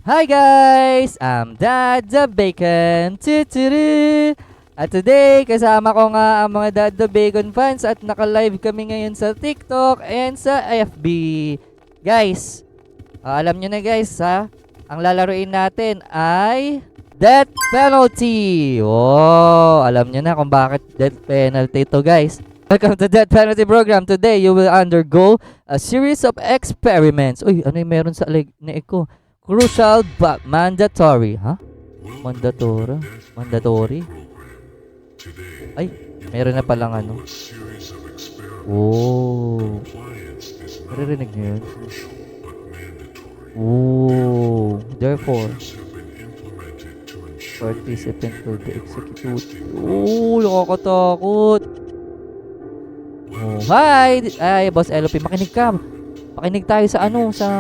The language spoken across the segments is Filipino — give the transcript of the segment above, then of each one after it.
Hi guys! I'm Dad the Bacon. Tuturu! At today, kasama ko nga ang mga Dad the Bacon fans at naka-live kami ngayon sa TikTok and sa FB. Guys, alam nyo na guys ha, ang lalaruin natin ay Death Penalty. Oh, alam nyo na kung bakit Death Penalty to guys. Welcome to Death Penalty Program. Today, you will undergo a series of experiments. Uy, ano yung meron sa leg ko? Crucial but mandatory. Ha? Mandatory? Mandatory? Ay, meron na palang ano. Oh. Naririnig nyo yun? Oh. Therefore, participant will be executed. Oh, nakakatakot. Oh, hi! Ay, Boss LP, makinig ka. Makinig tayo sa ano, sa...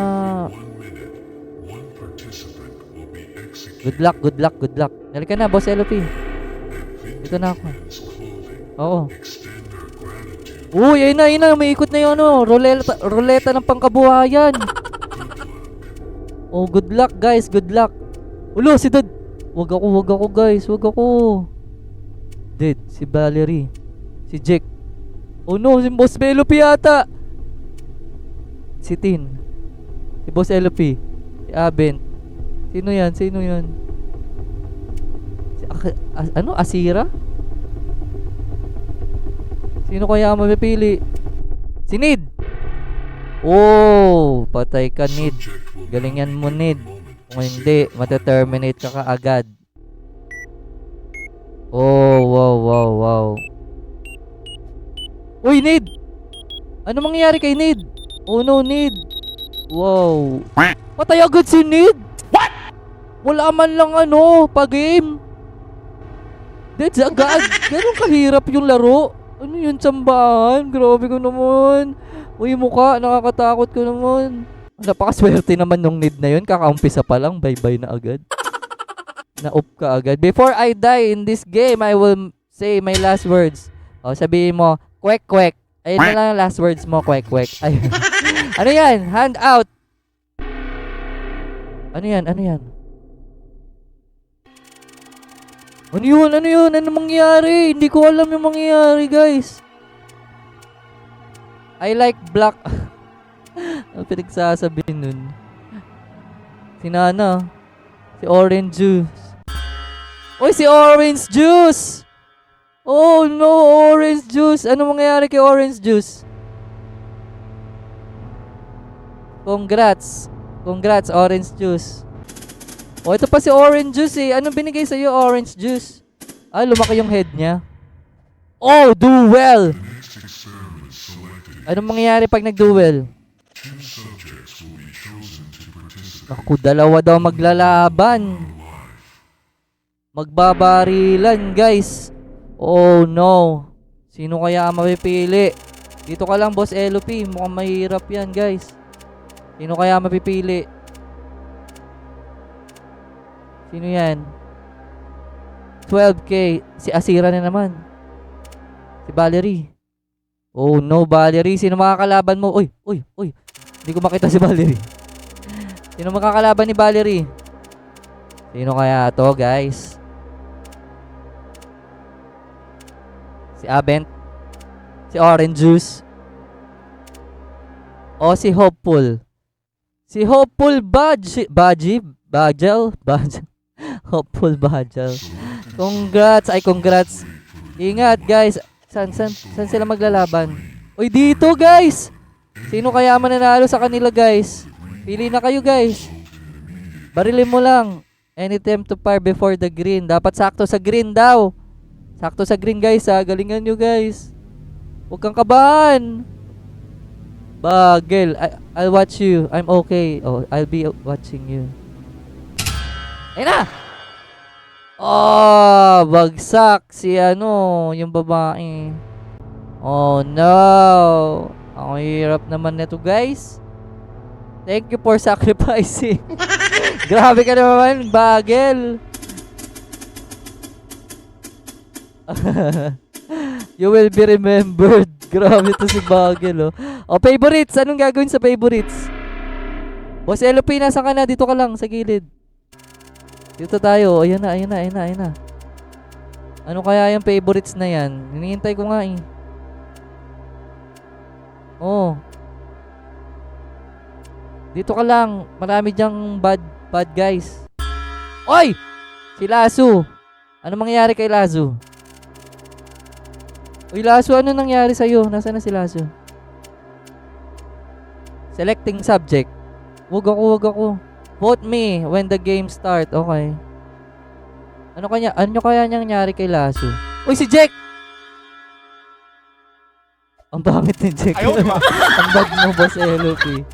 Good luck, good luck, good luck. Halika na, Boss LP. Dito na ako. Oo. Uy, ayun na. Umiikot na yung ano, ruleta ng pangkabuhayan. Oh, good luck, guys. Good luck. Ulo, si Dad. Wag ako, guys. Wag ako. Dead, si Valerie. Si Jake. Oh no, si Boss LP yata. Si Tin. Si Boss LP. Si Abent. Sino yan? Si ano? Asira? Sino kaya mapipili? Si Nid! Oh! Patay ka, Nid. Galingan mo, Nid. Kung hindi, mataterminate ka kaagad. Oh, wow. Uy, Nid! Ano mangyayari kay Nid? Oh no, Nid. Wow. Patay agad si Nid! Wala man lang ano, pa-game. That's agad. Ganun kahirap yung laro. Ano yun, tsambahan? Grabe ko naman. Uy, mukha, nakakatakot ko naman. Napakaswerte naman nung Nid na yun. Kakaumpisa pa lang, bye-bye na agad. Na-up ka agad. Before I die in this game, I will say my last words. O, sabihin mo, kwek. Ayun na lang ang last words mo, kwek. Ayun. Ano yan? Hand out. Ano yan? Ano yun? Ano mangyayari? Hindi ko alam yung mangyayari, guys. I like black. Ano pinagsasabihin nun? Si Nana. Si Orange Juice. Uy, si Orange Juice! Oh no, Orange Juice! Ano mangyayari kay Orange Juice? Congrats, Orange Juice. Oh, ito pa si Orange Juice eh. Anong binigay sa'yo, Orange Juice? Ah, lumaki yung head niya. Oh, duel! Anong mangyayari pag nag-duel? Ako, dalawa daw maglalaban. Magbabarilan, guys. Oh, no. Sino kaya ang mapipili? Dito ka lang, Boss LP. Mukhang mahirap yan, guys. Sino kaya mapipili? Sino yan? 12K. Si Asira na naman. Si Valerie. Oh no, Valerie. Sino makakalaban mo? Uy. Hindi ko makita si Valerie. Sino makakalaban ni Valerie? Sino kaya to, guys? Si Abent? Si Orange Juice? O si Hopeful? Si Hopeful Bagel? Hopeful Bagel. Congrats. Ingat, guys. San sila maglalaban? Uy, dito, guys. Sino kaya mananalo sa kanila, guys? Pili na kayo, guys. Barilin mo lang. Any attempt to fire before the green. Dapat sakto sa green daw. Sakto sa green, guys, ha. Galingan nyo, guys. Huwag kang kabahan. Bagel. I'll watch you. I'm okay. Oh, I'll be watching you. Ayun na! Oh, bagsak si yung babae. Oh no. Ang hirap naman nito, guys. Thank you for sacrificing. Grabe ka naman, Bagel. You will be remembered. Grabe to si Bagel, oh. Oh, favorites. Anong gagawin sa favorites? Boss LP, nasa ka na? Dito ka lang, sa gilid. Dito tayo. Ayan na, ayan na, ayan na, ayan na. Ano kaya yung favorites na yan? Hinihintay ko nga eh. Oh. Dito ka lang. Marami dyang bad guys. Oy! Si Lazo. Ano mangyayari kay Lazo? Uy, Lazo, ano nangyari sa'yo? Nasaan na si Lazo? Selecting subject. Wag ako. Vote me when the game start. Okay. Ano kaya niyang nangyari kay Lazo? Uy, si Jack! Ang pangit ni Jack. Ang bad mo, boss LP.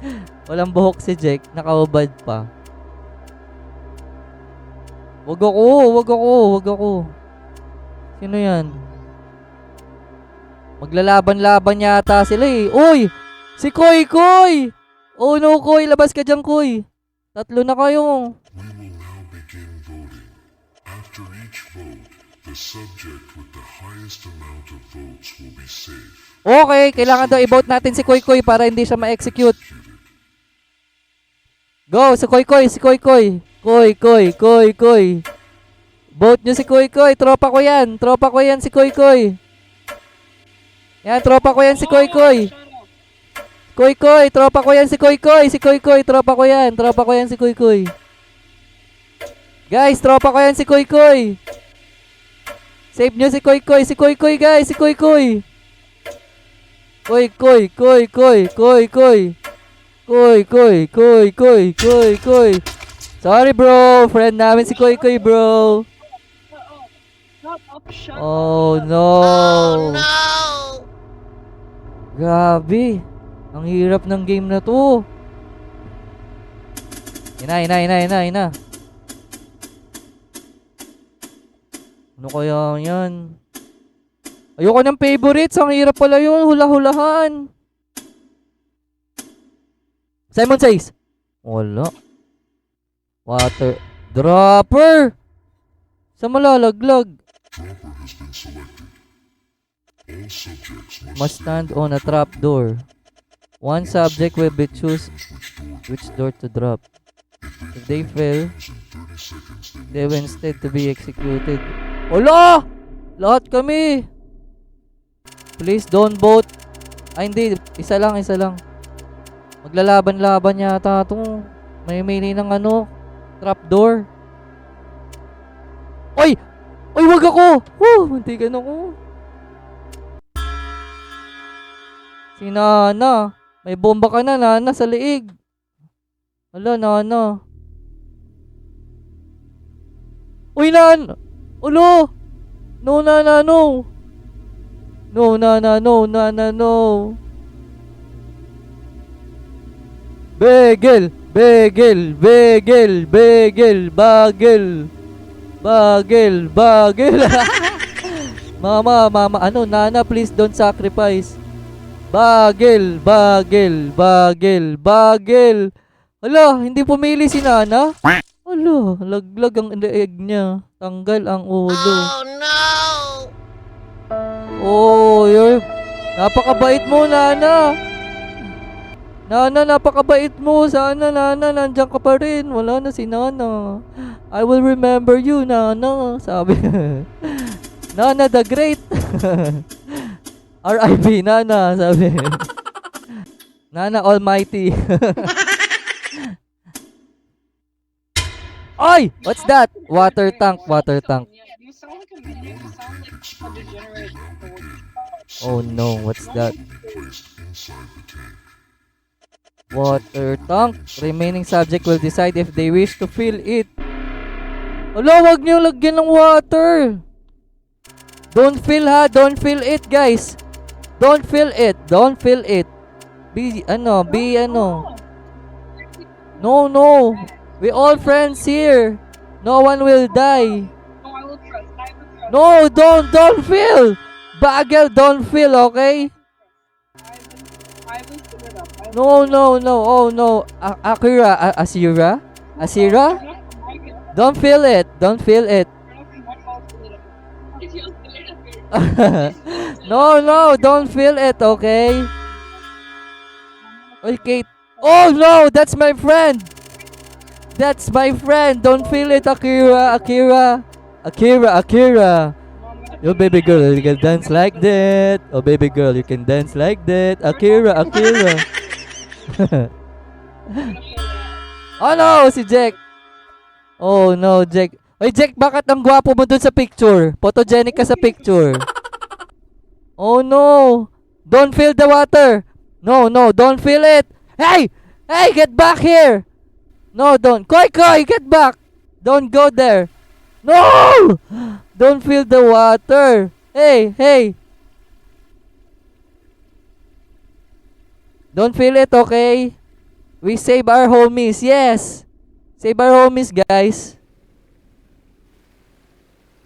Walang buhok si Jack. Nakaubad pa. Wag ako. Sino yan? Maglalaban-laban yata sila eh. Uy! Si Koy! Oh no, Koy! Labas ka dyan, Koy! Tatlo na kayo. We will now begin voting. After each vote, the subject with the highest amount of votes will be safe. Okay, kailangan daw i-vote natin si Koy para hindi siya ma-execute. Go, si Koy. Koy. Vote nyo si Koy. Tropa ko yan si Koy. Yan, tropa ko yan si Koy. Tropa ko yan si Koy. Tropa ko yan si Koy. Guys, tropa ko yan si Koy. Save nyo si Koy. Si Koy, guys, si Koy. Koy. Sorry bro, friend namin si Koy, bro. Oh no. Grabe. Ang hirap ng game na to. Ina. Ano kaya yan? Ayoko ng favorites. Ang hirap pala yun. Hula-hulahan. Simon says. Wala. Water. Dropper. Sa malalaglag. Dropper has been selected. All subjects Must stand on a trap door. One subject will be choose which door to drop. If they fail, they will instead to be executed. Wala! Lahat kami! Please don't vote. Ay hindi, isa lang. Maglalaban-laban yata ito. May ng trapdoor. Oy! Wag ako! Mantikan ako. Si Nana. May bomba ka na, Nana, sa liig. Hala, Nana. Uy, Nana! Ulo! No, Nana, no! No, Nana, no. Bagel. Mama, Nana, please don't sacrifice. Bagel. Hala, hindi pumili si Nana? Hala, laglag ang leeg niya. Tanggal ang ulo. Oh no! Oh, napakabait mo, Nana. Nana, napakabait mo. Sana, Nana, nandiyan ka pa rin. Wala na si Nana. I will remember you, Nana. Sabi. Nana the Great. R.I.P. Nana, sabi. Nana Almighty. Ay! What's that? Water tank. You sound confused. You sound like a degenerate. Oh no, what's that? Water tank. Remaining subject will decide if they wish to fill it. Hala, wag niyo lagyan ng water. Don't fill it, guys. Don't fill it. Be ano. No. We all friends here. No one will die. No, I will trust. No, don't fill. Bagel, don't fill, okay? I will fill it up. No. Oh no. Asira? Don't fill it. No, don't fill it, okay? Oy, Kate. Oh no, that's my friend. That's my friend. Don't feel it, Akira. Akira. Akira. Akira. Oh baby girl, you can dance like that. Oh baby girl, you can dance like that. Akira. Akira. Oh no, si Jack. Oh no, Jack. Oy Jack, bakit ang gwapo mo dun sa picture? Photogenic ka sa picture. Oh no. Don't feel the water. No, no, don't feel it. Hey! Hey, get back here. No, don't. Koi, Koi, get back. Don't go there. No! Don't feel the water. Hey, hey. Don't feel it, okay? We save our homies. Yes. Save our homies, guys.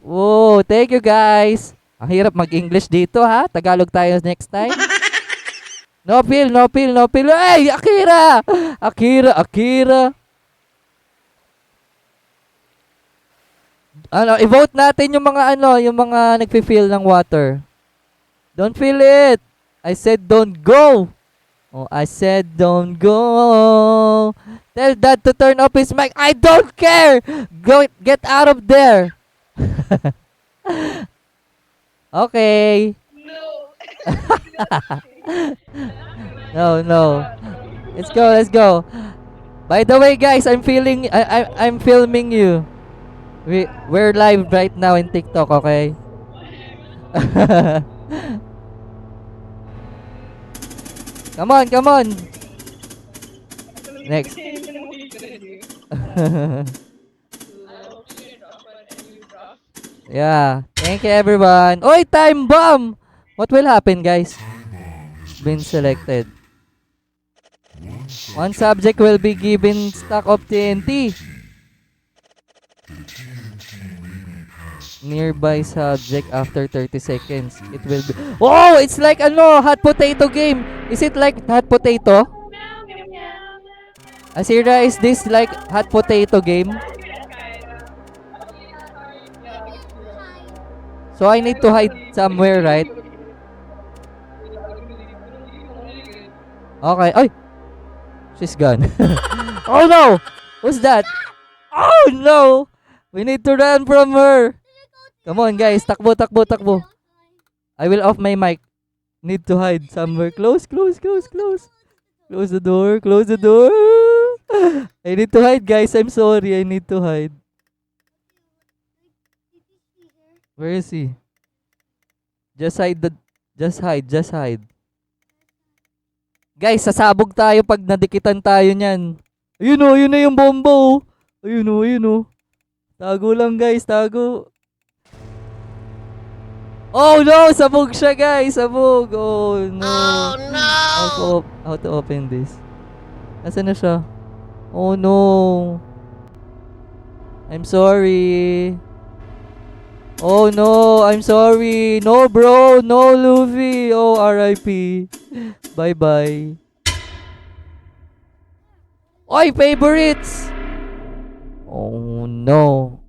Whoa, thank you, guys. Ang hirap mag-English dito, ha? Tagalog tayo next time. No feel, no feel, no feel. Hey, Akira! Akira, Akira. Ano, i-vote natin yung mga yung mga nagfi-feel ng water. Don't feel it. I said don't go. Oh, I said don't go. Tell Dad to turn off his mic. I don't care. Go, get out of there. Okay. No, no. Let's go, let's go. By the way, guys, I'm filming you. We're live right now in TikTok, okay? Come on, come on. Next. Yeah. Thank you, everyone. Oy, time bomb! What will happen, guys? Been selected. One subject will be given stack of TNT. Nearby subject after 30 seconds. It will be... Oh! It's like hot potato game. Is it like hot potato? Asira, is this like hot potato game? So I need to hide somewhere, right? Okay. Ay! She's gone. Oh no! Who's that? Oh no! We need to run from her. Come on, guys. Takbo, takbo, takbo. I will off my mic. Need to hide somewhere. Close, close, close, close. Close the door, close the door. I need to hide, guys. I'm sorry. I need to hide. Where is he? Just hide, just hide. Guys, sasabog tayo pag nadikitan tayo niyan. Ayun na yung bomba oh. Ayun oh. Tago lang, guys, tago. Oh no, sabog siya, guys, sabog. Oh no. Oh no. How to open this? Nasaan na siya? Oh no. I'm sorry. Oh no, I'm sorry. No bro, no Luffy. Oh, RIP. Bye-bye. Oy, favorites! Oh no.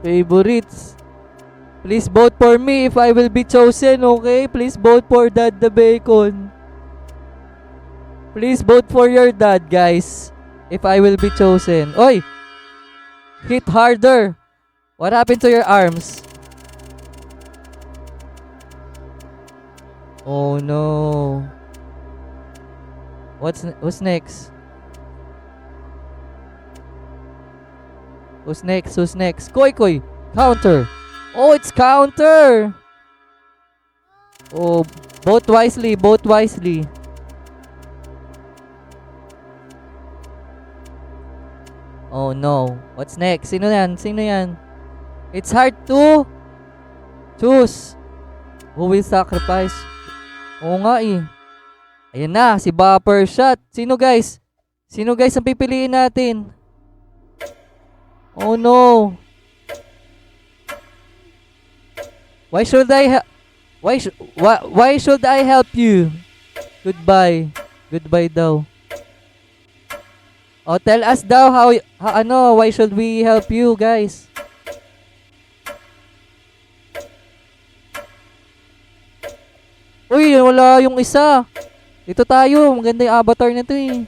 Favorites. Please vote for me if I will be chosen, okay? Please vote for Dad the Bacon. Please vote for your dad, guys. If I will be chosen. Oy! Hit harder. What happened to your arms? Oh no. What's next? Who's next? Who's next? Koi Koi. Counter. Oh, it's counter. Oh, vote wisely. Vote wisely. Oh no. What's next? Sino yan? Sino yan? It's hard to choose. Who will sacrifice? Oo nga eh. Ayan na, si Bopper Shot. Sino guys? Sino guys ang pipiliin natin? Oh no. Why should I why should I help you? Goodbye. Goodbye daw. Oh, tell us daw why should we help you, guys? Uy, wala yung isa. Dito tayo. Maganda yung avatar na to eh.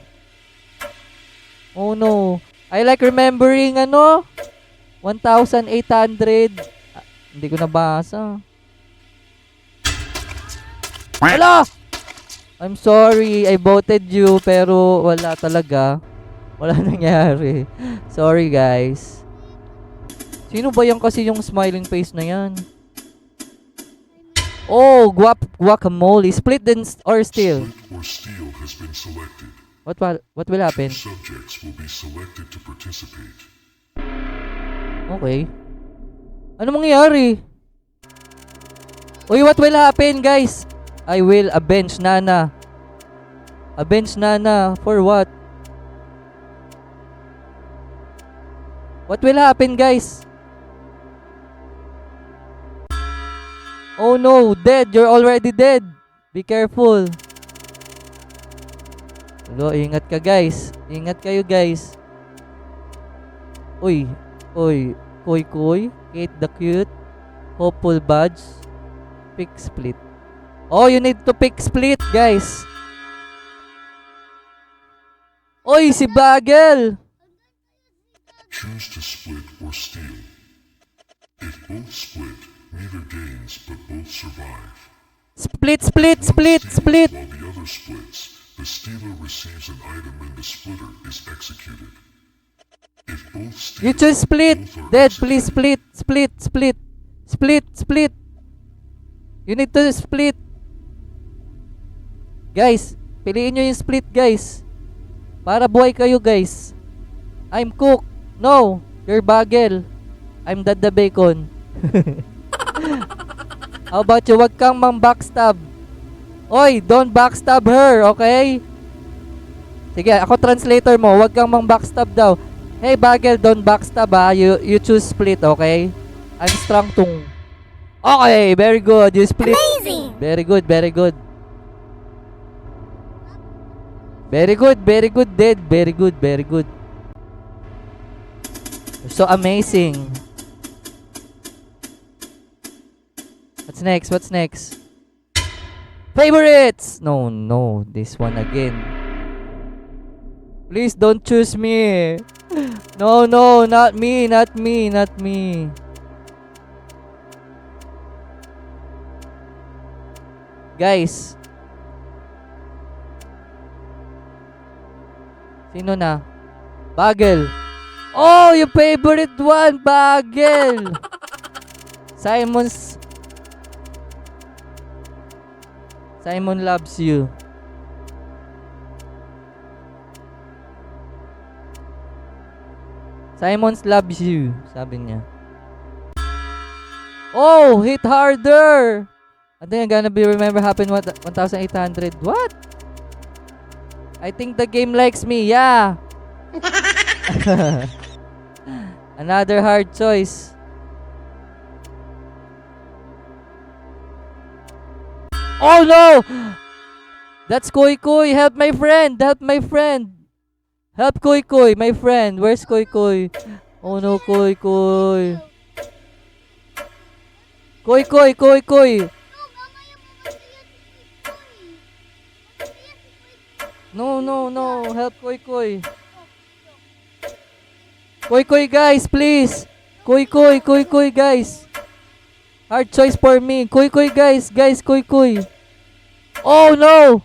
Oh no. I like remembering 1,800. Hindi ko nabasa. Wala! I'm sorry. I voted you pero wala talaga. Wala nangyari. Sorry guys. Sino ba yan kasi yung smiling face na yan? Oh, guacamole. Split then or steal? Split or steal has been selected. What will happen? Subjects will be selected to participate. Okay. Ano mangyayari? Uy, what will happen, guys? I will avenge Nana. Avenge Nana. For what? What will happen, guys? Oh no, dead. You're already dead. Be careful. Hello, ingat ka, guys. Ingat kayo, guys. Uy. Uy. Koy. Kate the Cute. Hopeful Badge. Pick split. Oh, you need to pick split, guys. Oy, si Bagel. Choose to split or steal. If both split, neither gains but both survive. Split. One steals while the other splits. The stealer receives an item and the splitter is executed. If both steal, You choose split. both are Dead, please executed. split. You need to split. Guys, piliin nyo yung split, guys. Para buhay kayo, guys. I'm Cook. No, you're Bagel. I'm Dada Bacon. How about you? Wag kang mang backstab. Oy, don't backstab her, okay? Sige, ako translator mo. Wag kang mang backstab daw. Hey, Bagel, don't backstab ha. You choose split, okay? I'm strong tung. Okay, very good. You split. Amazing! Very good. Very good, Dad. Very good. You're so amazing. What's next? Favorites! No, this one again. Please don't choose me. No, not me. Guys. Sino na? Bagel. Oh, your favorite one, Bagel. Simon loves you. Simon loves you, sabi niya. Oh, hit harder. I think I'm gonna be remember happen 1,800. What? I think the game likes me. Yeah. Another hard choice. Oh no! That's Koy. Help my friend. Help Koy, my friend. Where's Koy? Oh no, Koy. Koy. No. Help Koy. Koy, guys, please. Koy, guys. Hard choice for me. Koy, guys. Koy. Oh, no.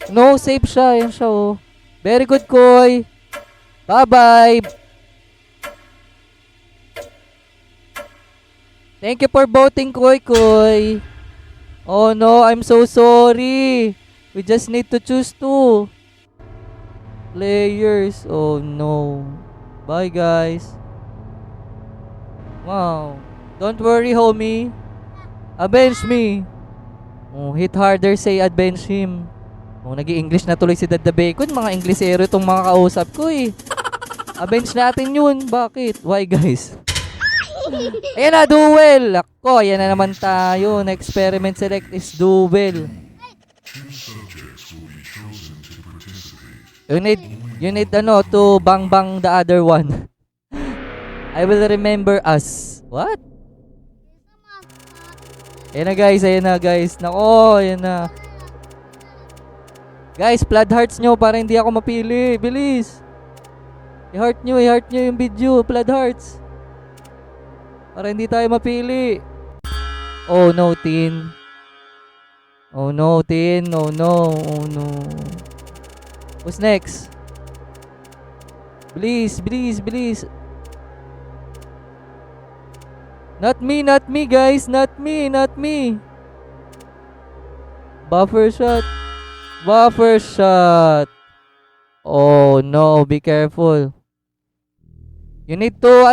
No, safe siya. Yan siya, oh. Very good, Koy. Bye-bye. Thank you for voting, Koy. Oh, no. I'm so sorry. We just need to choose 2 players. Oh, no. Bye, guys. Wow. Don't worry, homie. Avenge me. Oh, hit harder, say avenge him. Oh, nag-i-English na tuloy si Dada Bacon. Mga Inglesero itong mga kausap ko eh. Avenge natin yun. Bakit? Why, guys? Ayan na, duel. Ako, ayan na naman tayo. Next experiment select is duel. Two subjects will be chosen to participate. You need to bang the other one. I will remember us. What? Ayan na guys, ayan na guys. Nako, ayan na. Guys, flood hearts nyo para hindi ako mapili. Bilis. I-heart nyo yung video. Flood hearts. Para hindi tayo mapili. Oh no, Tin. Oh no, Tin. Oh no, oh no. Who's next? Bilis, bilis, bilis. Not me guys. Not me. Buffer shot. Buffer shot. Oh no, be careful. You need to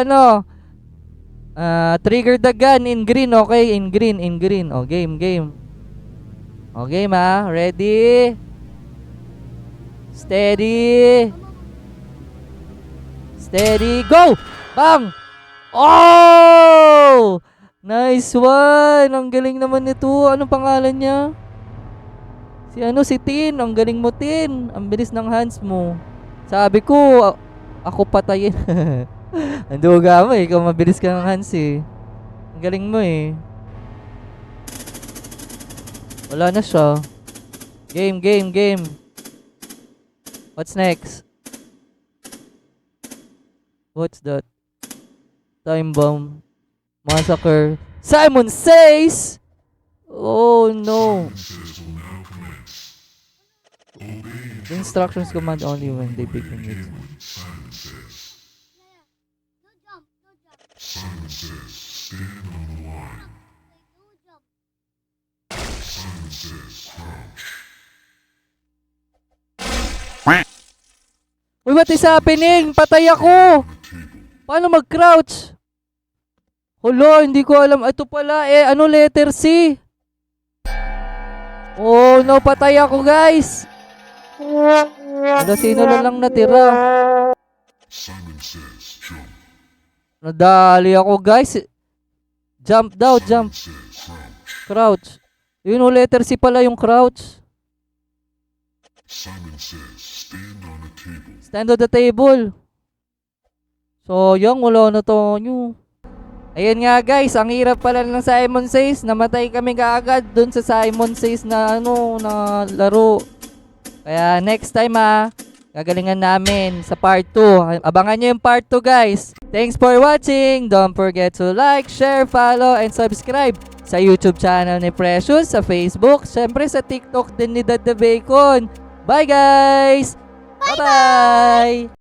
trigger the gun in green, okay? In green. Oh, game. Oh, game ready? Steady, go! Bang! Oh! Nice one! Ang galing naman nito. Anong pangalan niya? Si Tin. Ang galing mo, Tin. Ang bilis ng hands mo. Sabi ko, ako patayin. Ang duga mo ikaw mabilis ka ng hands eh. Ang galing mo eh. Wala na siya. Game. What's next? What's that? Time bomb. Massacre. Simon Says! Oh no. The instructions command only when they begin with. Simon says, stand on the line. Simon says, crouch. Uy, what is happening? Patay ako! Paano mag-crouch? Hala, hindi ko alam. Ito pala, letter C? Oh no, patay ako guys! Wala, sino na lang natira? Simon says, jump. Nadali ako guys. Jump daw, jump. Says, Crouch. crouch. Yun letter C pala yung crouch. Simon says, stand on the table. Stand on the table. So, wala na to nyo. Ayun nga guys, ang hirap pala ng Simon Says. Namatay kami kaagad dun sa Simon Says na na laro. Kaya next time gagalingan namin sa part 2. Abangan nyo yung part 2 guys. Thanks for watching. Don't forget to like, share, follow, and subscribe sa YouTube channel ni Precious, sa Facebook, syempre sa TikTok din ni Dad the Bacon. Bye guys! Bye-bye!